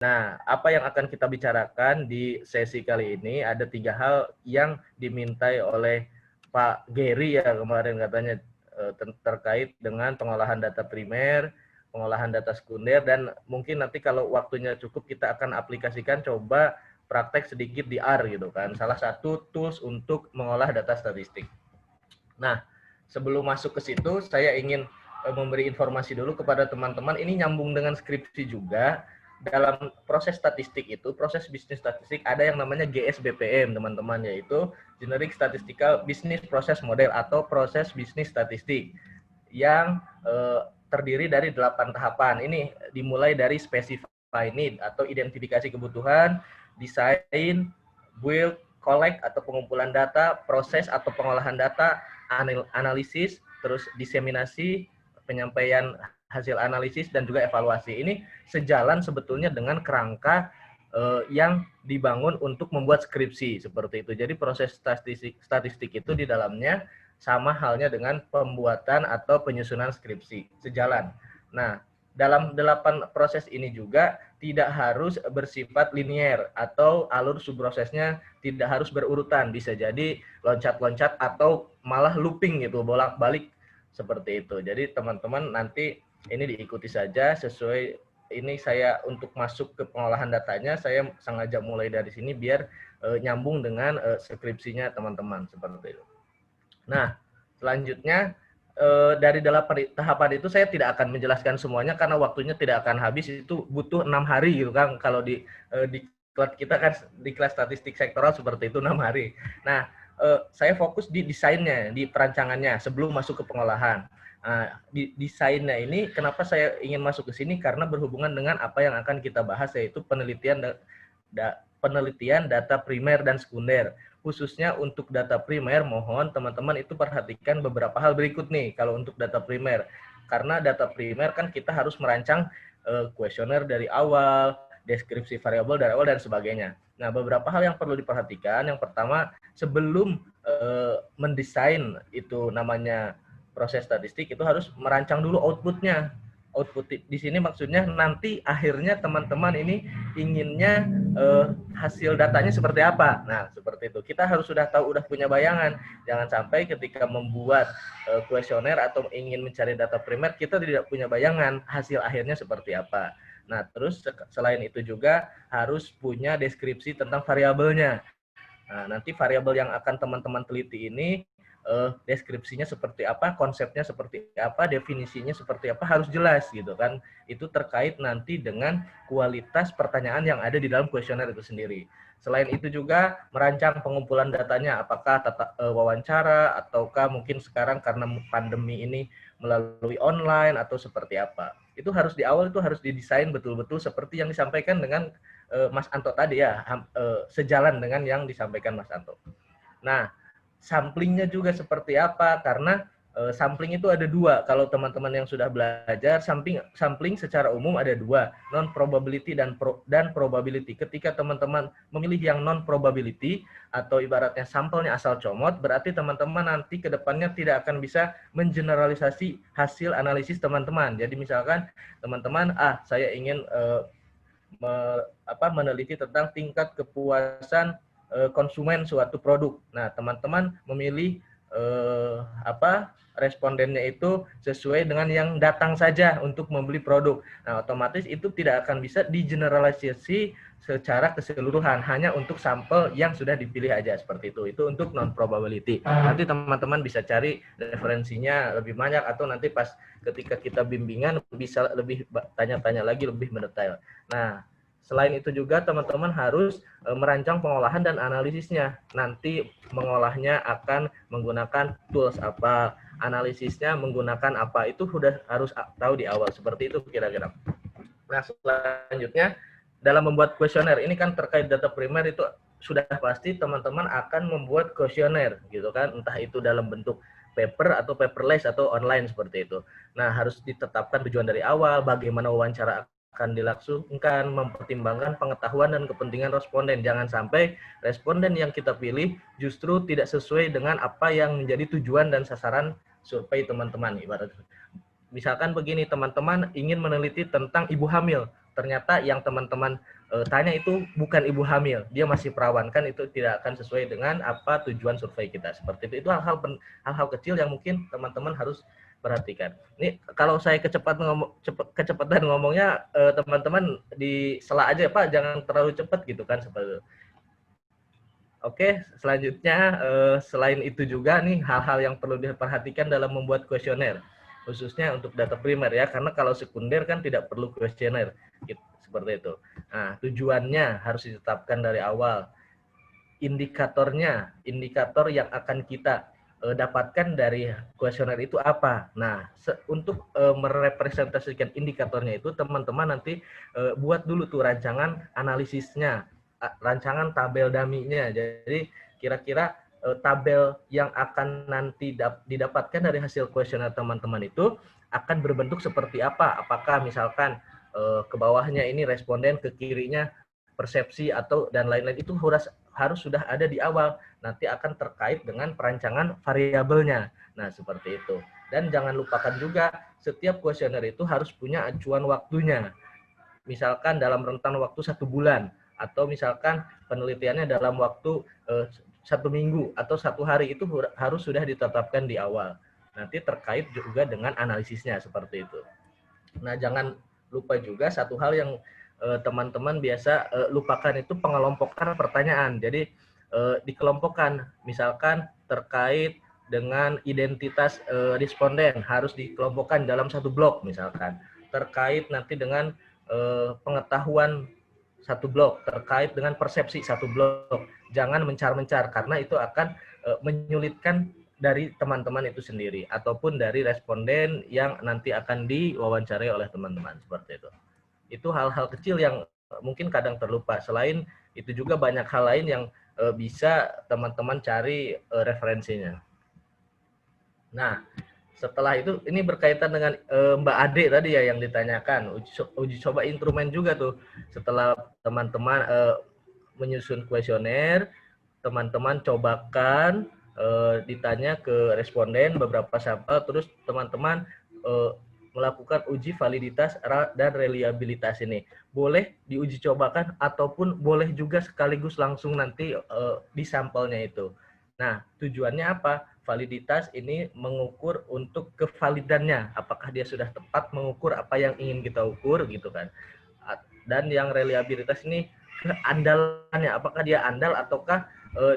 Nah, apa yang akan kita bicarakan di sesi kali ini ada 3 hal yang dimintai oleh Pak Gary ya kemarin katanya terkait dengan pengolahan data primer, pengolahan data sekunder, dan mungkin nanti kalau waktunya cukup kita akan aplikasikan coba praktek sedikit di R gitu kan. Salah satu tools untuk mengolah data statistik. Nah, sebelum masuk ke situ saya ingin memberi informasi dulu kepada teman-teman, ini nyambung dengan skripsi juga. Dalam proses statistik itu, proses bisnis statistik, ada yang namanya GSBPM, teman-teman, yaitu Generic Statistical Business Process Model atau proses bisnis statistik yang terdiri dari 8 tahapan. Ini dimulai dari specify need atau identifikasi kebutuhan, design, build, collect atau pengumpulan data, proses atau pengolahan data, analisis, terus diseminasi, penyampaian hasil analisis, dan juga evaluasi. Ini sejalan sebetulnya dengan kerangka yang dibangun untuk membuat skripsi seperti itu. Jadi proses statistik itu di dalamnya sama halnya dengan pembuatan atau penyusunan skripsi, sejalan. Nah, dalam 8 proses ini juga tidak harus bersifat linier atau alur subprosesnya tidak harus berurutan, bisa jadi loncat-loncat atau malah looping gitu, bolak-balik seperti itu. Jadi teman-teman nanti ini diikuti saja sesuai. Ini saya untuk masuk ke pengolahan datanya saya sengaja mulai dari sini biar nyambung dengan skripsinya teman-teman seperti itu. Nah, selanjutnya dari 8 tahapan itu saya tidak akan menjelaskan semuanya karena waktunya tidak akan habis, itu butuh 6 hari gitu kan, kalau di kelas kita kan di kelas statistik sektoral seperti itu 6 hari. Nah, saya fokus di desainnya, di perancangannya sebelum masuk ke pengolahan. Nah, di desainnya ini kenapa saya ingin masuk ke sini, karena berhubungan dengan apa yang akan kita bahas, yaitu penelitian data primer dan sekunder. Khususnya untuk data primer, mohon teman-teman itu perhatikan beberapa hal berikut nih kalau untuk data primer. Karena data primer kan kita harus merancang kuesioner dari awal, deskripsi variabel dari awal, dan sebagainya. Nah, beberapa hal yang perlu diperhatikan. Yang pertama, sebelum mendesain itu namanya proses statistik, itu harus merancang dulu outputnya. Output di sini maksudnya nanti akhirnya teman-teman ini inginnya hasil datanya seperti apa. Nah, seperti itu. Kita harus sudah tahu, udah punya bayangan. Jangan sampai ketika membuat kuesioner atau ingin mencari data primer, kita tidak punya bayangan hasil akhirnya seperti apa. Nah, terus selain itu juga harus punya deskripsi tentang variabelnya. Nah, nanti variabel yang akan teman-teman teliti ini deskripsinya seperti apa, konsepnya seperti apa, definisinya seperti apa, harus jelas gitu kan. Itu terkait nanti dengan kualitas pertanyaan yang ada di dalam kuesioner itu sendiri. Selain itu juga merancang pengumpulan datanya, apakah wawancara ataukah mungkin sekarang karena pandemi ini melalui online atau seperti apa. Itu harus di awal itu harus didesain betul-betul seperti yang disampaikan dengan Mas Anto tadi ya, sejalan dengan yang disampaikan Mas Anto. Nah, samplingnya juga seperti apa, karena sampling itu ada 2. Kalau teman-teman yang sudah belajar, sampling secara umum ada 2, non probability dan probability. Ketika teman-teman memilih yang non probability atau ibaratnya sampelnya asal comot, berarti teman-teman nanti ke depannya tidak akan bisa mengeneralisasi hasil analisis teman-teman. Jadi misalkan teman-teman, saya ingin meneliti tentang tingkat kepuasan konsumen suatu produk. Nah, teman-teman memilih respondennya itu sesuai dengan yang datang saja untuk membeli produk. Nah, otomatis itu tidak akan bisa digeneralisasi secara keseluruhan, hanya untuk sampel yang sudah dipilih aja seperti itu. Itu untuk non probability. Nanti teman-teman bisa cari referensinya lebih banyak, atau nanti pas ketika kita bimbingan bisa lebih tanya-tanya lagi lebih mendetail. Nah, selain itu juga teman-teman harus merancang pengolahan dan analisisnya. Nanti mengolahnya akan menggunakan tools apa, analisisnya menggunakan apa, itu sudah harus tahu di awal. Seperti itu kira-kira. Nah, selanjutnya dalam membuat kuesioner, ini kan terkait data primer, itu sudah pasti teman-teman akan membuat kuesioner gitu kan, entah itu dalam bentuk paper atau paperless atau online seperti itu. Nah, harus ditetapkan tujuan dari awal, bagaimana wawancara akan dilangsungkan, mempertimbangkan pengetahuan dan kepentingan responden. Jangan sampai responden yang kita pilih justru tidak sesuai dengan apa yang menjadi tujuan dan sasaran survei teman-teman. Ibarat misalkan begini, teman-teman ingin meneliti tentang ibu hamil, ternyata yang teman-teman tanya itu bukan ibu hamil, dia masih perawan, kan itu tidak akan sesuai dengan apa tujuan survei kita. Seperti itu hal-hal kecil yang mungkin teman-teman harus perhatikan. Ini kalau saya kecepatan ngomongnya, teman-teman disela aja Pak, jangan terlalu cepat gitu kan, seperti itu. Oke, selanjutnya selain itu juga nih hal-hal yang perlu diperhatikan dalam membuat kuesioner, khususnya untuk data primer ya, karena kalau sekunder kan tidak perlu kuesioner, gitu, seperti itu. Nah, tujuannya harus ditetapkan dari awal. Indikator yang akan kita dapatkan dari kuesioner itu apa. Nah, untuk merepresentasikan indikatornya itu, teman-teman nanti buat dulu tuh rancangan analisisnya, rancangan tabel dummy-nya. Jadi kira-kira tabel yang akan nanti didapatkan dari hasil kuesioner teman-teman itu akan berbentuk seperti apa? Apakah misalkan ke bawahnya ini responden, ke kirinya persepsi atau dan lain-lain, itu harus sudah ada di awal. Nanti akan terkait dengan perancangan variabelnya. Nah, seperti itu. Dan jangan lupakan juga setiap kuesioner itu harus punya acuan waktunya. Misalkan dalam rentan waktu 1 bulan, atau misalkan penelitiannya dalam waktu 1 minggu atau 1 hari, itu harus sudah ditetapkan di awal. Nanti terkait juga dengan analisisnya, seperti itu. Nah, jangan lupa juga satu hal yang teman-teman biasa lupakan, itu pengelompokan pertanyaan. Jadi dikelompokkan, misalkan terkait dengan identitas responden harus dikelompokkan dalam satu blok, misalkan terkait nanti dengan pengetahuan satu blok, terkait dengan persepsi satu blok. Jangan mencar-mencar, karena itu akan menyulitkan dari teman-teman itu sendiri ataupun dari responden yang nanti akan diwawancarai oleh teman-teman, seperti itu. Itu hal-hal kecil yang mungkin kadang terlupa. Selain itu juga banyak hal lain yang bisa teman-teman cari referensinya. Nah, setelah itu ini berkaitan dengan Mbak Ade tadi ya yang ditanyakan, uji coba instrumen juga tuh. Setelah teman-teman menyusun kuesioner, teman-teman cobakan ditanya ke responden beberapa sampel, terus teman-teman melakukan uji validitas dan reliabilitas ini. Boleh diuji cobakan ataupun boleh juga sekaligus langsung nanti di sampelnya itu. Nah, tujuannya apa? Validitas ini mengukur untuk kevalidannya, apakah dia sudah tepat mengukur apa yang ingin kita ukur gitu kan. Dan yang reliabilitas ini keandalannya, apakah dia andal ataukah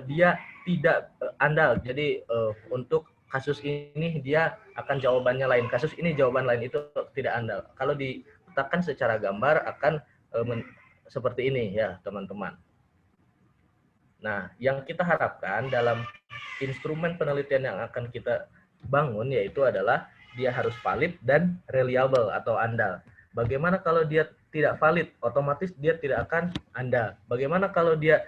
dia tidak andal. Jadi untuk kasus ini dia akan jawabannya lain, kasus ini jawaban lain, itu tidak andal. Kalau diletakkan secara gambar akan seperti ini ya teman-teman. Nah, yang kita harapkan dalam instrumen penelitian yang akan kita bangun yaitu adalah dia harus valid dan reliable atau andal. Bagaimana kalau dia tidak valid? Otomatis dia tidak akan andal. Bagaimana kalau dia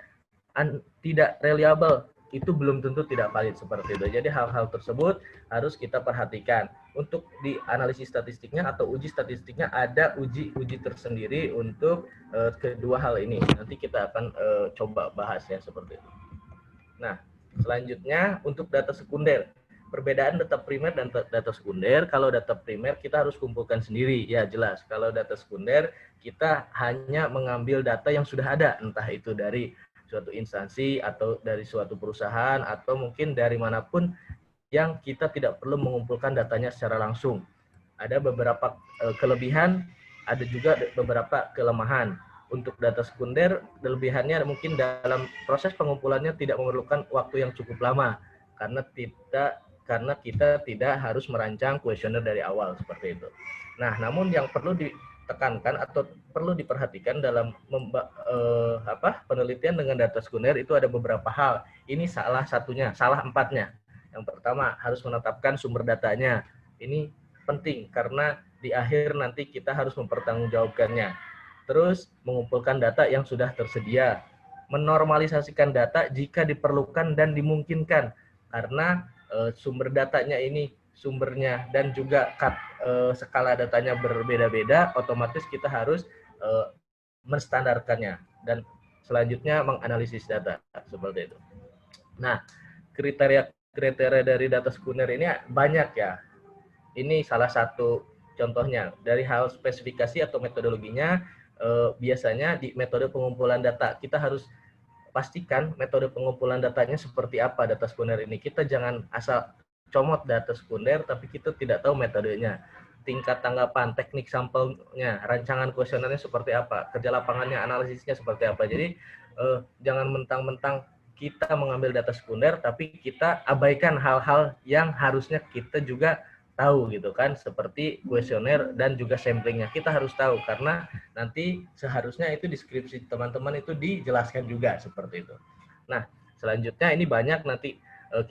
tidak reliable? Itu belum tentu tidak valid, seperti itu. Jadi hal-hal tersebut harus kita perhatikan. Untuk di analisis statistiknya atau uji statistiknya ada uji tersendiri untuk kedua hal ini. Nanti kita akan coba bahas ya, seperti itu. Nah, selanjutnya untuk data sekunder. Perbedaan data primer dan data sekunder, kalau data primer kita harus kumpulkan sendiri, ya jelas. Kalau data sekunder kita hanya mengambil data yang sudah ada, entah itu dari suatu instansi atau dari suatu perusahaan atau mungkin dari manapun yang kita tidak perlu mengumpulkan datanya secara langsung. Ada beberapa kelebihan, ada juga beberapa kelemahan. Untuk data sekunder, kelebihannya mungkin dalam proses pengumpulannya tidak memerlukan waktu yang cukup lama karena kita tidak harus merancang kuesioner dari awal, seperti itu. Nah, namun yang perlu ditekankan atau perlu diperhatikan dalam penelitian dengan data sekunder itu ada beberapa hal. Ini salah satunya, salah empatnya. Yang pertama, harus menetapkan sumber datanya. Ini penting karena di akhir nanti kita harus mempertanggungjawabkannya. Terus mengumpulkan data yang sudah tersedia, menormalisasikan data jika diperlukan dan dimungkinkan, karena sumber datanya ini sumbernya dan juga skala datanya berbeda-beda, otomatis kita harus menstandarkannya dan selanjutnya menganalisis data, seperti itu. Nah, kriteria dari data sekunder ini banyak ya. Ini salah satu Contohnya, dari hal spesifikasi atau metodologinya, biasanya di metode pengumpulan data, kita harus pastikan metode pengumpulan datanya seperti apa data sekunder ini. Kita jangan asal comot data sekunder, tapi kita tidak tahu metodenya. Tingkat tanggapan, teknik sampelnya, rancangan kuesionernya seperti apa, kerja lapangannya, analisisnya seperti apa. Jadi, jangan mentang-mentang kita mengambil data sekunder, tapi kita abaikan hal-hal yang harusnya kita juga tahu gitu kan, seperti kuesioner dan juga samplingnya kita harus tahu, karena nanti seharusnya itu deskripsi teman-teman itu dijelaskan juga seperti itu. Nah, selanjutnya ini banyak nanti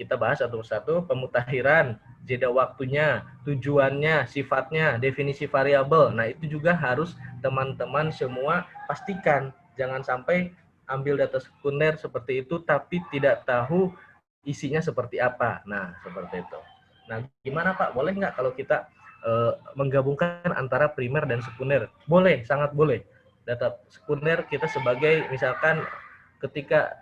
kita bahas satu persatu, pemutakhiran, jeda waktunya, tujuannya, sifatnya, definisi variabel. Nah, itu juga harus teman-teman semua pastikan, jangan sampai ambil data sekunder seperti itu tapi tidak tahu isinya seperti apa. Nah, seperti itu. Nah, gimana Pak? Boleh nggak kalau kita menggabungkan antara primer dan sekunder? Boleh, sangat boleh. Data sekunder kita sebagai, misalkan ketika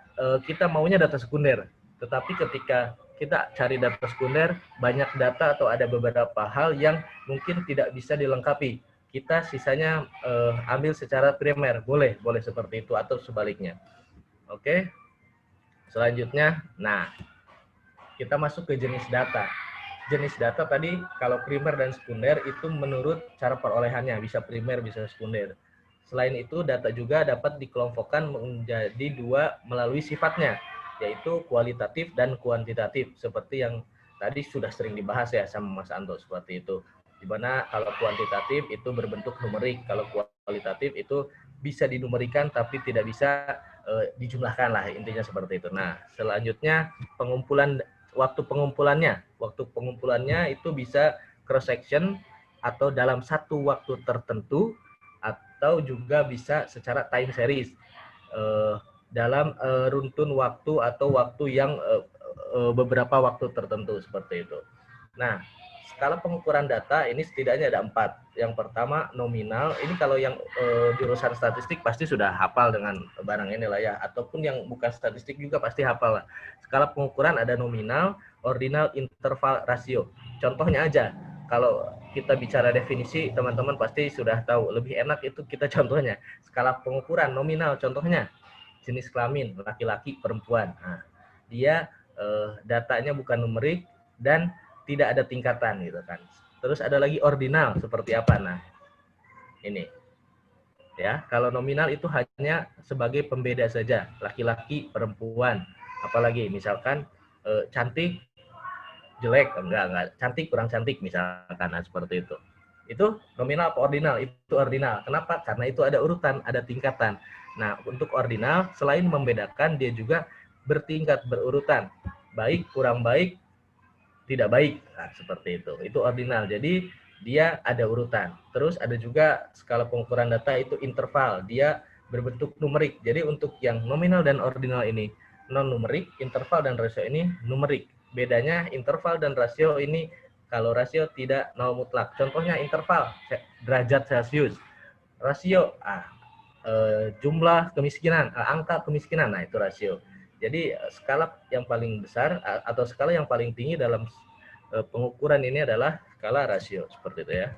kita maunya data sekunder, tetapi ketika kita cari data sekunder, banyak data atau ada beberapa hal yang mungkin tidak bisa dilengkapi. Kita sisanya ambil secara primer, boleh seperti itu atau sebaliknya. Oke. Selanjutnya, nah, kita masuk ke jenis data. Jenis data tadi kalau primer dan sekunder itu menurut cara perolehannya, bisa primer bisa sekunder. Selain itu data juga dapat dikelompokkan menjadi dua melalui sifatnya, yaitu kualitatif dan kuantitatif, seperti yang tadi sudah sering dibahas ya sama Mas Anto, seperti itu. Di mana kalau kuantitatif itu berbentuk numerik, kalau kualitatif itu bisa dinumerikan tapi tidak bisa dijumlahkan lah, intinya seperti itu. Nah, selanjutnya pengumpulan waktu pengumpulannya itu bisa cross section atau dalam satu waktu tertentu, atau juga bisa secara time series dalam runtun waktu atau waktu yang beberapa waktu tertentu seperti itu. Nah, skala pengukuran data ini setidaknya ada 4. Yang pertama nominal, ini kalau yang jurusan statistik pasti sudah hafal dengan barang ini lah ya, ataupun yang bukan statistik juga pasti hafal lah. Skala pengukuran ada nominal, ordinal, interval, rasio. Contohnya aja, kalau kita bicara definisi, teman-teman pasti sudah tahu. Lebih enak itu kita contohnya. Skala pengukuran nominal, contohnya jenis kelamin, laki-laki, perempuan. Nah, dia datanya bukan numerik dan tidak ada tingkatan gitu kan. Terus ada lagi ordinal, seperti apa? Nah, ini. Ya, kalau nominal itu hanya sebagai pembeda saja, laki-laki, perempuan. Apalagi misalkan cantik, jelek, enggak, cantik, kurang cantik misalkan, nah, seperti itu. Itu nominal apa ordinal? Itu ordinal. Kenapa? Karena itu ada urutan, ada tingkatan. Nah, untuk ordinal selain membedakan, dia juga bertingkat, berurutan. Baik, kurang baik, tidak baik. Nah, seperti itu. Itu ordinal. Jadi dia ada urutan. Terus ada juga skala pengukuran data itu interval. Dia berbentuk numerik. Jadi untuk yang nominal dan ordinal ini non numerik, interval dan rasio ini numerik. Bedanya interval dan rasio ini, kalau rasio tidak nol mutlak. Contohnya interval derajat Celcius. Rasio jumlah kemiskinan, angka kemiskinan. Nah, itu rasio. Jadi skala yang paling besar atau skala yang paling tinggi dalam pengukuran ini adalah skala rasio, seperti itu ya.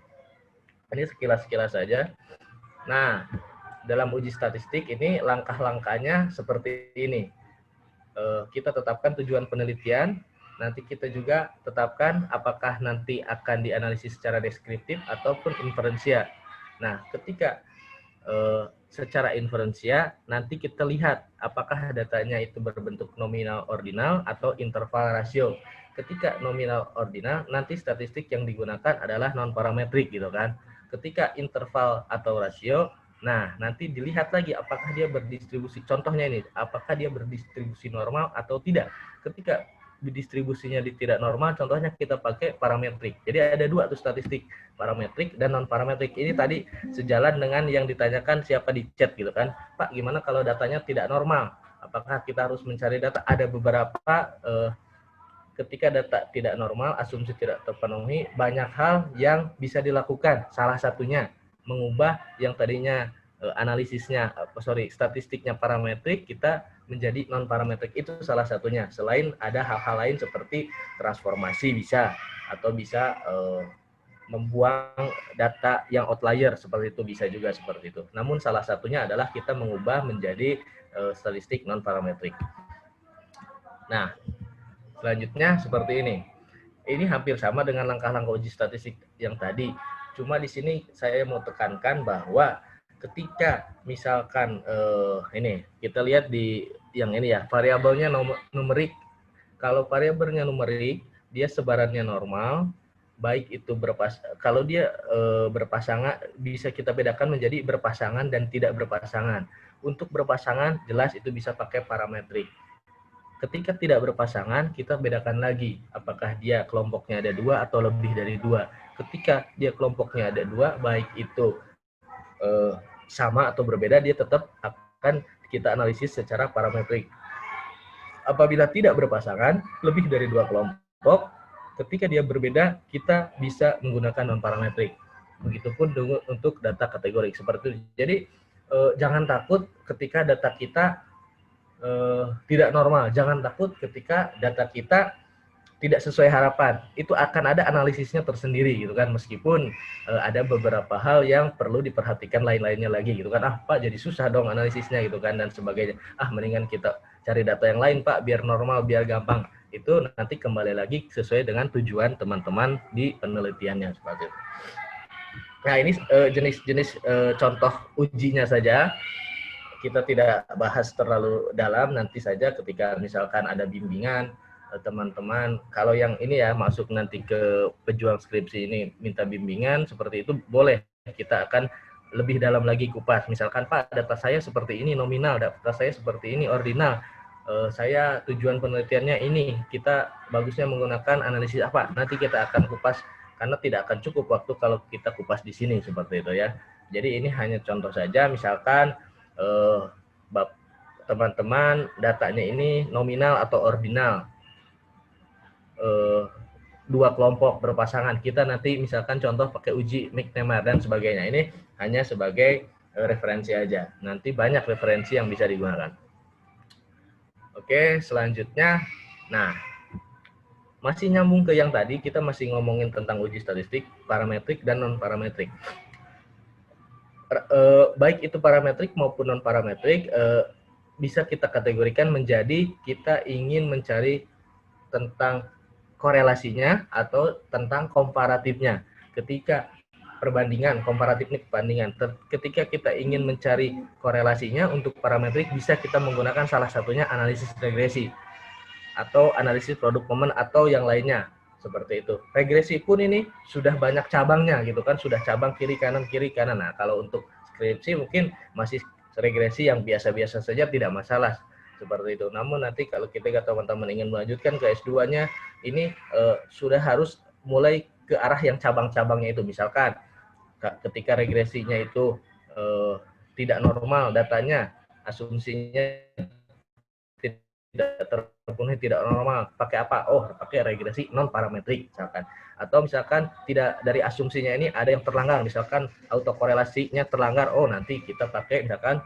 Ini sekilas-sekilas saja. Nah, dalam uji statistik ini langkah-langkahnya seperti ini. Kita tetapkan tujuan penelitian, nanti kita juga tetapkan apakah nanti akan dianalisis secara deskriptif ataupun inferensia. Nah, ketika secara inferensia, nanti kita lihat apakah datanya itu berbentuk nominal ordinal atau interval rasio. Ketika nominal ordinal, nanti statistik yang digunakan adalah non parametrik gitu kan. Ketika interval atau rasio, nah nanti dilihat lagi apakah dia berdistribusi. Contohnya ini, apakah dia berdistribusi normal atau tidak. Ketika distribusinya di tidak normal, contohnya kita pakai parametrik. Jadi ada dua tuh statistik, parametrik dan non parametrik. Ini tadi sejalan dengan yang ditanyakan siapa di chat gitu kan, Pak gimana kalau datanya tidak normal, apakah kita harus mencari data? Ada beberapa ketika data tidak normal, asumsi tidak terpenuhi, banyak hal yang bisa dilakukan. Salah satunya mengubah yang tadinya statistiknya parametrik kita menjadi non parametrik, itu salah satunya. Selain ada hal-hal lain seperti transformasi bisa, atau bisa membuang data yang outlier seperti itu, bisa juga seperti itu. Namun salah satunya adalah kita mengubah menjadi statistik non parametrik. Nah, selanjutnya seperti ini. Ini hampir sama dengan langkah-langkah uji statistik yang tadi. Cuma di sini saya mau tekankan bahwa ketika misalkan ini kita lihat di yang ini ya, variabelnya numerik. Kalau variabelnya numerik, dia sebarannya normal, baik itu kalau dia berpasangan, bisa kita bedakan menjadi berpasangan dan tidak berpasangan. Untuk berpasangan jelas itu bisa pakai parametrik. Ketika tidak berpasangan, kita bedakan lagi apakah dia kelompoknya ada 2 atau lebih dari 2. Ketika dia kelompoknya ada 2, baik itu sama atau berbeda, dia tetap akan kita analisis secara parametrik. Apabila tidak berpasangan, lebih dari 2 kelompok, ketika dia berbeda, kita bisa menggunakan non-parametrik. Begitupun untuk data kategorik seperti itu. Jadi jangan takut ketika data kita tidak normal. Jangan takut ketika data kita tidak sesuai harapan. Itu akan ada analisisnya tersendiri gitu kan, meskipun ada beberapa hal yang perlu diperhatikan lain-lainnya lagi gitu kan. Ah Pak, jadi susah dong analisisnya gitu kan dan sebagainya. Ah mendingan kita cari data yang lain Pak, biar normal, biar gampang. Itu nanti kembali lagi sesuai dengan tujuan teman-teman di penelitiannya seperti itu. Nah ini jenis-jenis contoh ujinya saja. Kita tidak bahas terlalu dalam, nanti saja ketika misalkan ada bimbingan teman-teman, kalau yang ini ya masuk nanti ke pejuang skripsi ini minta bimbingan seperti itu, boleh kita akan lebih dalam lagi kupas. Misalkan Pak, data saya seperti ini nominal, data saya seperti ini ordinal, saya tujuan penelitiannya ini, kita bagusnya menggunakan analisis apa, nanti kita akan kupas karena tidak akan cukup waktu kalau kita kupas di sini seperti itu ya. Jadi ini hanya contoh saja, misalkan teman-teman datanya ini nominal atau ordinal, 2 kelompok berpasangan, kita nanti misalkan contoh pakai uji Mcnemar dan sebagainya. Ini hanya sebagai referensi aja, nanti banyak referensi yang bisa digunakan. Oke, selanjutnya, nah masih nyambung ke yang tadi, kita masih ngomongin tentang uji statistik, parametrik dan non parametrik. Baik itu parametrik maupun non parametrik bisa kita kategorikan menjadi kita ingin mencari tentang korelasinya atau tentang komparatifnya. Ketika perbandingan, komparatif ini perbandingan. Ketika kita ingin mencari korelasinya untuk parametrik, bisa kita menggunakan salah satunya analisis regresi atau analisis produk momen atau yang lainnya. Seperti itu. Regresi pun ini sudah banyak cabangnya gitu kan, sudah cabang kiri kanan. Nah, kalau untuk skripsi mungkin masih regresi yang biasa-biasa saja, tidak masalah seperti itu. Namun nanti kalau kita teman-teman ingin melanjutkan ke S2-nya, ini sudah harus mulai ke arah yang cabang-cabangnya itu. Misalkan ketika regresinya itu tidak normal datanya, asumsinya tidak terpenuhi, tidak normal, pakai apa? Oh, pakai regresi non parametrik misalkan. Atau misalkan tidak, dari asumsinya ini ada yang terlanggar, misalkan autokorelasinya terlanggar, oh nanti kita pakai misalkan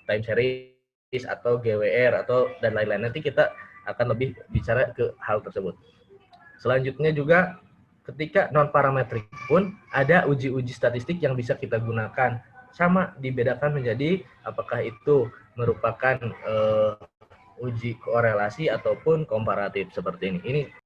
time series atau GWR atau dan lain-lain. Nanti kita akan lebih bicara ke hal tersebut. Selanjutnya juga ketika non parametrik pun ada uji-uji statistik yang bisa kita gunakan. Sama dibedakan menjadi apakah itu merupakan uji korelasi ataupun komparatif seperti ini. Ini